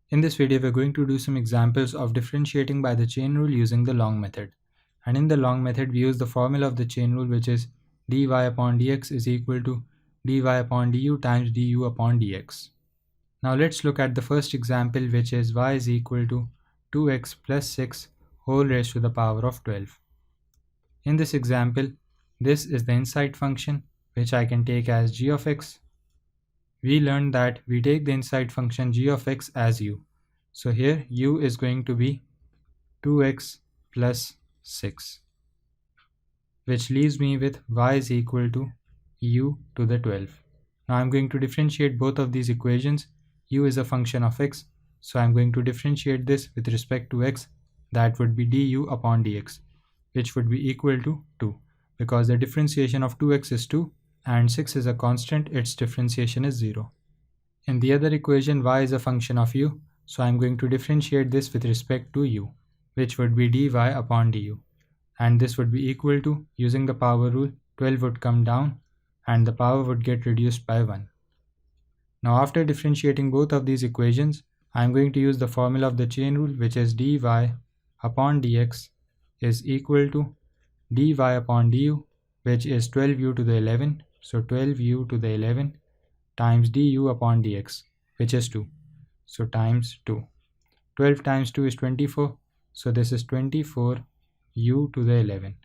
In this video, we're going to do some examples of differentiating by the chain rule using the long method. And in the long method, we use the formula of the chain rule, which is dy upon dx is equal to dy upon du times du upon dx. Now let's look at the first example, which is y is equal to 2x plus 6 whole raised to the power of 12. In this example, this is the inside function, which I can take as g of x. We learned that we take the inside function g of x as u. So here u is going to be 2x plus 6, which leaves me with y is equal to u to the 12. Now I'm going to differentiate both of these equations. U is a function of x, so I'm going to differentiate this with respect to x. That would be du upon dx, which would be equal to 2, because the differentiation of 2x is 2 and 6 is a constant, its differentiation is 0. In the other equation, y is a function of u, so I'm going to differentiate this with respect to u, which would be dy upon du. And this would be equal to, using the power rule, 12 would come down and the power would get reduced by 1. Now after differentiating both of these equations, I'm going to use the formula of the chain rule, which is dy upon dx is equal to dy upon du, which is 12u to the 11, so 12u to the 11 times du upon dx, which is 2, so times 2. 12 times 2 is 24, so this is 24u to the 11.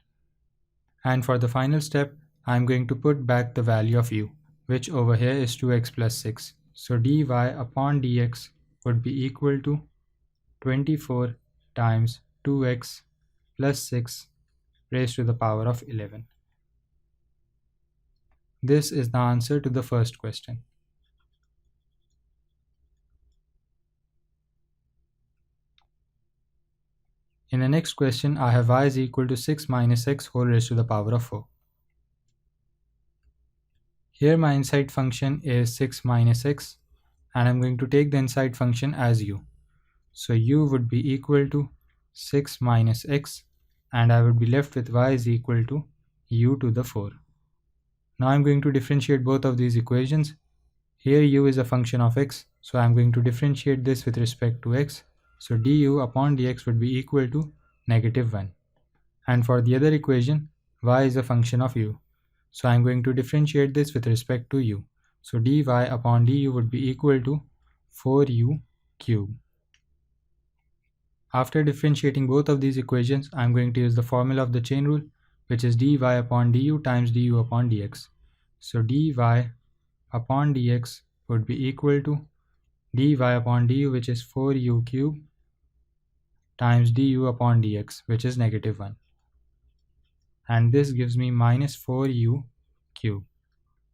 And for the final step, I'm going to put back the value of u, which over here is 2x plus 6. So dy upon dx would be equal to 24 times 2x plus 6 raised to the power of 11. This is the answer to the first question. In the next question, I have y is equal to 6 minus x whole raised to the power of 4. Here my inside function is 6 minus x, and I'm going to take the inside function as u. So u would be equal to 6 minus x, and I would be left with y is equal to u to the 4. Now I'm going to differentiate both of these equations. Here u is a function of x, so I'm going to differentiate this with respect to x. So du upon dx would be equal to -1. And for the other equation, y is a function of u. So I'm going to differentiate this with respect to u. So dy upon du would be equal to 4u cubed. After differentiating both of these equations, I'm going to use the formula of the chain rule, which is dy upon du times du upon dx. So dy upon dx would be equal to dy upon du, which is 4u cubed, times du upon dx, which is -1. And this gives me minus 4u cubed.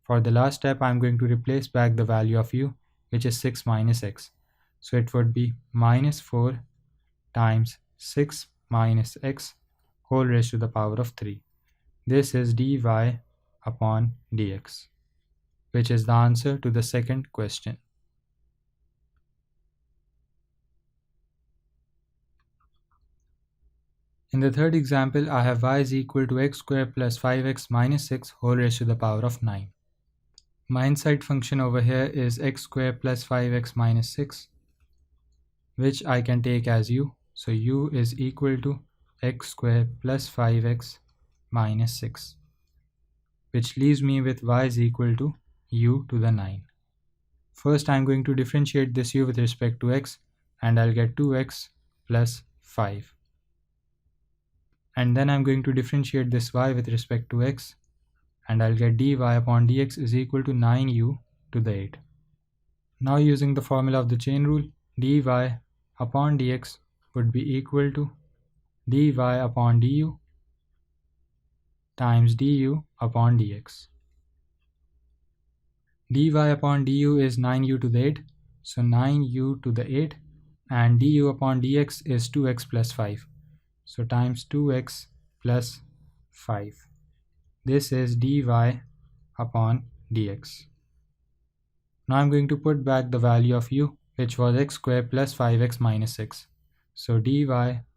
For the last step, I'm going to replace back the value of u, which is 6 minus x. So it would be minus 4 times 6 minus x whole raised to the power of 3. This is dy upon dx, which is the answer to the second question. In the third example, I have y is equal to x squared plus 5x minus 6 whole raised to the power of 9. My inside function over here is x squared plus 5x minus 6, which I can take as u. So u is equal to x squared plus 5x minus 6, which leaves me with y is equal to u to the 9. First, I'm going to differentiate this u with respect to x, and I'll get 2x plus 5. And then I'm going to differentiate this y with respect to x, and I'll get dy upon dx is equal to 9u to the 8. Now using the formula of the chain rule, dy upon dx would be equal to dy upon du times du upon dx. Dy upon du is 9u to the 8, so 9u to the 8, and du upon dx is 2x plus 5. So times 2x plus 5. This is dy upon dx. Now I'm going to put back the value of u, which was x squared plus 5x minus 6. So dy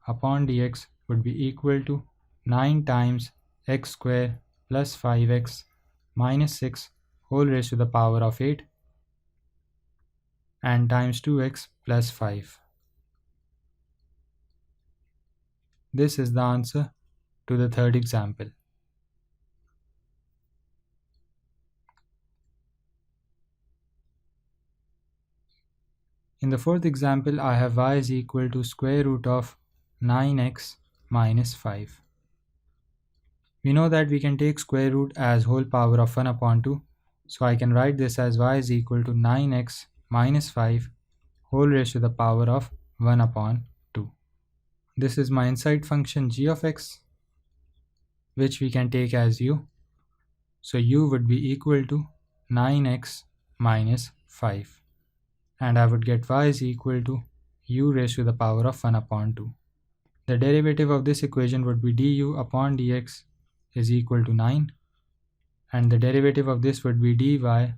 upon dx would be equal to 9 times x squared plus 5x minus 6 whole raised to the power of 8. and times 2x plus 5. This is the answer to the third example. In the fourth example, I have y is equal to square root of 9x minus 5. We know that we can take square root as whole power of 1 upon 2. So I can write this as y is equal to 9x minus 5 whole raised to the power of 1 upon 2. This is my inside function g of x, which we can take as u. So u would be equal to 9x minus 5. And I would get y is equal to u raised to the power of 1 upon 2. The derivative of this equation would be du upon dx is equal to 9, and the derivative of this would be dy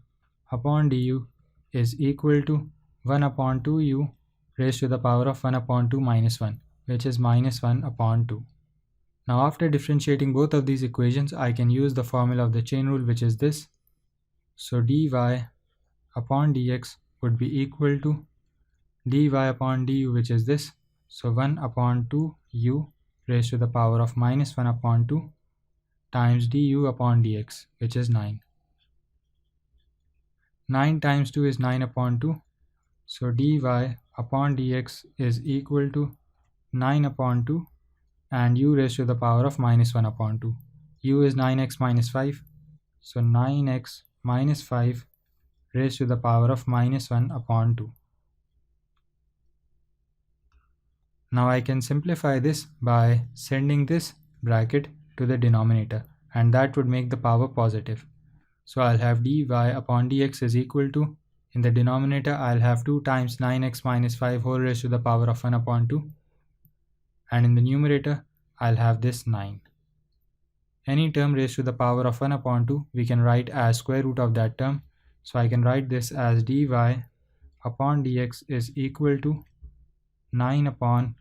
upon du is equal to 1 upon 2u raised to the power of 1 upon 2 minus 1, which is minus 1 upon 2. Now after differentiating both of these equations, I can use the formula of the chain rule, which is this. So dy upon dx would be equal to dy upon du, which is this. So 1 upon 2u raised to the power of minus 1 upon 2 times du upon dx, which is 9. 9 times 2 is 9 upon 2. So dy upon dx is equal to 9 upon 2 and u raised to the power of minus 1 upon 2. U is 9x minus 5. So 9x minus 5 raised to the power of minus 1 upon 2. Now I can simplify this by sending this bracket to the denominator, and that would make the power positive. So I'll have dy upon dx is equal to, in the denominator I'll have 2 times 9x minus 5 whole raised to the power of 1 upon 2, and in the numerator I'll have this 9. Any term raised to the power of 1 upon 2 we can write as square root of that term. So I can write this as dy upon dx is equal to 9 upon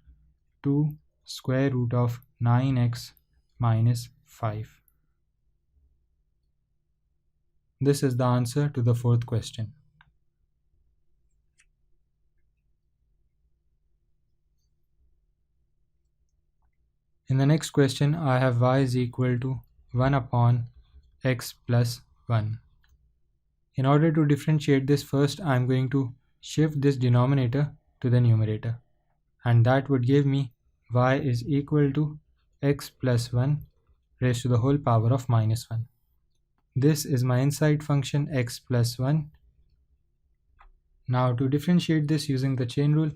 2 square root of 9x minus 5. This is the answer to the fourth question. In the next question, I have y is equal to 1 upon x plus 1. In order to differentiate this, first I am going to shift this denominator to the numerator, and that would give me y is equal to x plus 1 raised to the whole power of minus 1. This is my inside function x plus 1. Now to differentiate this using the chain rule,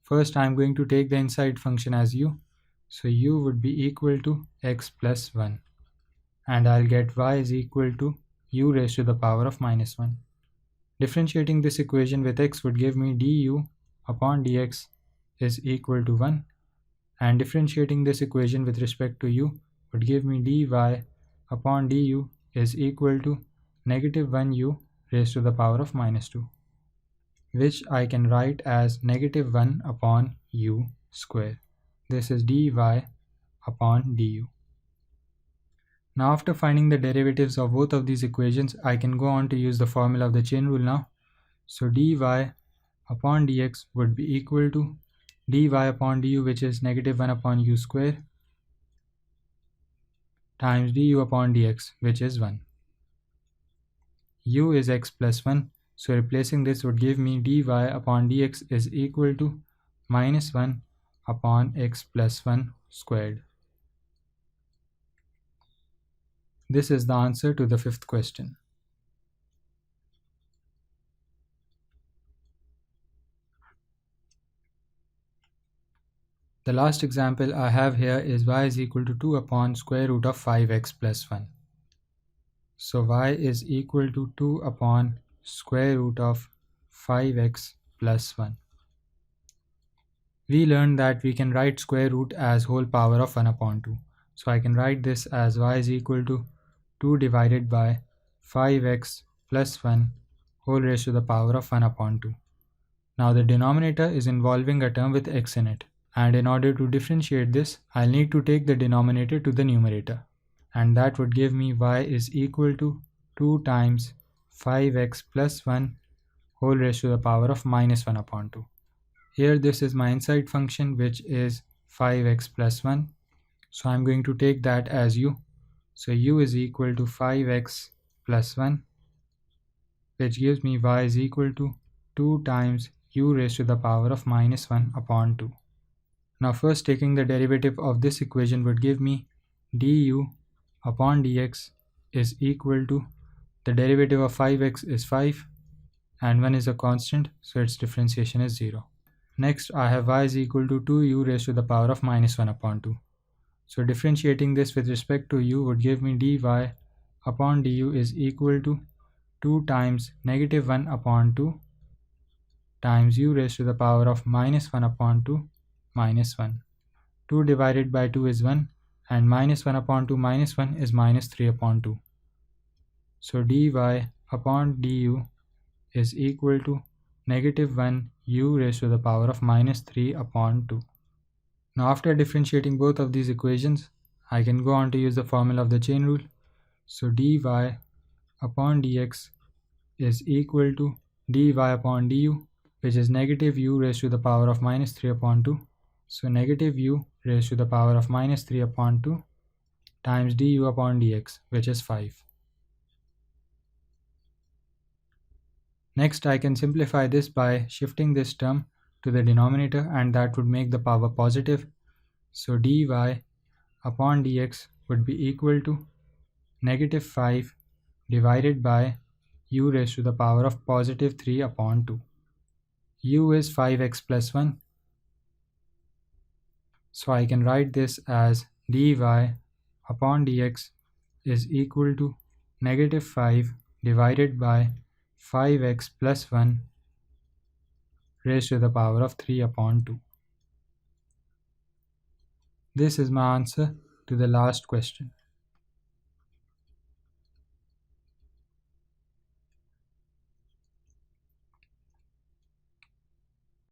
first I am going to take the inside function as u. So u would be equal to x plus 1, and I'll get y is equal to u raised to the power of minus 1. Differentiating this equation with x would give me du upon dx is equal to 1, and differentiating this equation with respect to u would give me dy upon du is equal to negative 1u raised to the power of minus 2, which I can write as negative 1 upon u square. This is dy upon du. Now after finding the derivatives of both of these equations, I can go on to use the formula of the chain rule now. So dy upon dx would be equal to dy upon du, which is negative 1 upon u square, times du upon dx, which is 1. U is x plus 1, so replacing this would give me dy upon dx is equal to minus 1 upon x plus 1 squared. This is the answer to the fifth question. The last example I have here is y is equal to 2 upon square root of 5x plus 1. So y is equal to 2 upon square root of 5x plus 1. We learned that we can write square root as whole power of 1 upon 2. So I can write this as y is equal to 2 divided by 5x plus 1 whole raised to the power of 1 upon 2. Now the denominator is involving a term with x in it, and in order to differentiate this, I'll need to take the denominator to the numerator, and that would give me y is equal to 2 times 5x plus 1 whole raised to the power of minus 1 upon 2. Here this is my inside function, which is 5x plus 1. So I'm going to take that as u. So u is equal to 5x plus 1, which gives me y is equal to 2 times u raised to the power of minus 1 upon 2. Now first taking the derivative of this equation would give me du upon dx is equal to, the derivative of 5x is 5 and 1 is a constant, so its differentiation is 0. Next I have y is equal to 2u raised to the power of minus 1 upon 2. So differentiating this with respect to u would give me dy upon du is equal to 2 times negative 1 upon 2 times u raised to the power of minus 1 upon 2 minus 1. 2 divided by 2 is 1 and minus 1 upon 2 minus 1 is minus 3 upon 2. So dy upon du is equal to negative 1 u raised to the power of minus 3 upon 2. Now after differentiating both of these equations, I can go on to use the formula of the chain rule. So dy upon dx is equal to dy upon du, which is negative u raised to the power of minus 3 upon 2. So negative u raised to the power of minus 3 upon 2 times du upon dx, which is 5. Next, I can simplify this by shifting this term to the denominator, and that would make the power positive. So dy upon dx would be equal to negative 5 divided by u raised to the power of positive 3 upon 2. U is 5x plus 1. So I can write this as dy upon dx is equal to negative 5 divided by 5x plus 1 raised to the power of 3 upon 2. This is my answer to the last question.